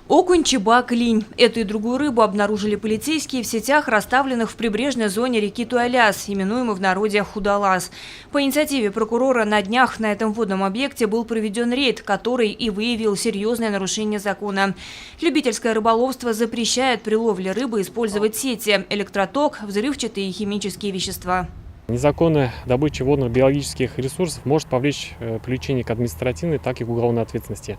Окунь, чебак, линь. Эту и другую рыбу обнаружили полицейские в сетях, расставленных в прибрежной зоне реки Туаляс, именуемой в народе Худалас. По инициативе прокурора на днях на этом водном объекте был проведен рейд, который и выявил серьезное нарушение закона. Любительское рыболовство запрещает при ловле рыбы использовать сети, электроток, взрывчатые и химические вещества. Незаконная добыча водных биологических ресурсов может повлечь привлечение к административной, так и к уголовной ответственности.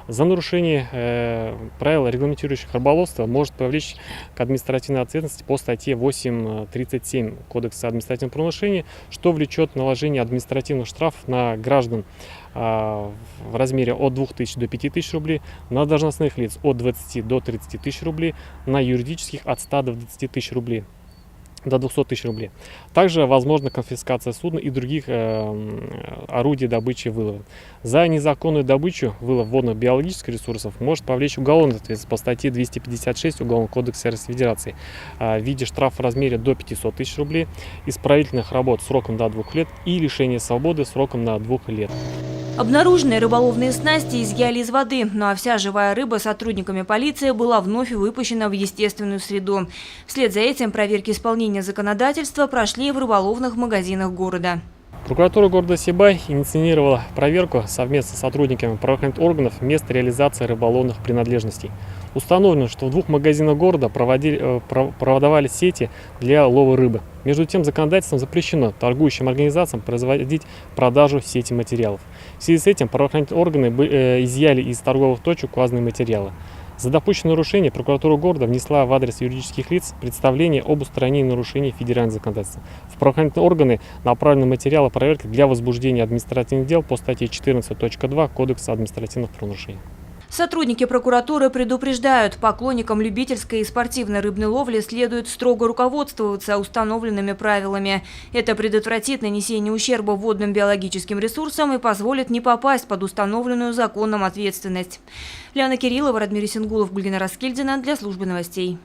За нарушение правил, регламентирующих рыболовство, может повлечь к административной ответственности по статье 8.37 Кодекса административных правонарушений, что влечет наложение административных штрафов на граждан в размере от 2000 до 5000 рублей, на должностных лиц от 20 до 30 тысяч рублей, на юридических от 100 до 20 тысяч рублей. До 200 тысяч рублей. Также возможна конфискация судна и других орудий добычи и вылова. За незаконную добычу, вылов водных биологических ресурсов может повлечь уголовную ответственность по статье 256 Уголовного кодекса Российской Федерации в виде штрафа в размере до 500 тысяч рублей, исправительных работ сроком до 2 лет и лишения свободы сроком на 2 лет. Обнаруженные рыболовные снасти изъяли из воды, ну а вся живая рыба сотрудниками полиции была вновь выпущена в естественную среду. Вслед за этим проверки исполнения законодательства прошли в рыболовных магазинах города. Прокуратура города Сибай инициировала проверку совместно с сотрудниками правоохранительных органов мест реализации рыболовных принадлежностей. Установлено, что в 2 магазинах города продавались сети для лова рыбы. Между тем, законодательством запрещено торгующим организациям производить продажу сети материалов. В связи с этим правоохранительные органы изъяли из торговых точек указанные материалы. За допущенное нарушение прокуратура города внесла в адрес юридических лиц представление об устранении нарушений федерального законодательства. В правоохранительные органы направлены материалы проверки для возбуждения административных дел по статье 14.2 Кодекса административных правонарушений. Сотрудники прокуратуры предупреждают, поклонникам любительской и спортивной рыбной ловли следует строго руководствоваться установленными правилами. Это предотвратит нанесение ущерба водным биологическим ресурсам и позволит не попасть под установленную законом ответственность. Лиана Кириллова, Радмир Исенгулов, Гульнара Раскильдина для службы новостей.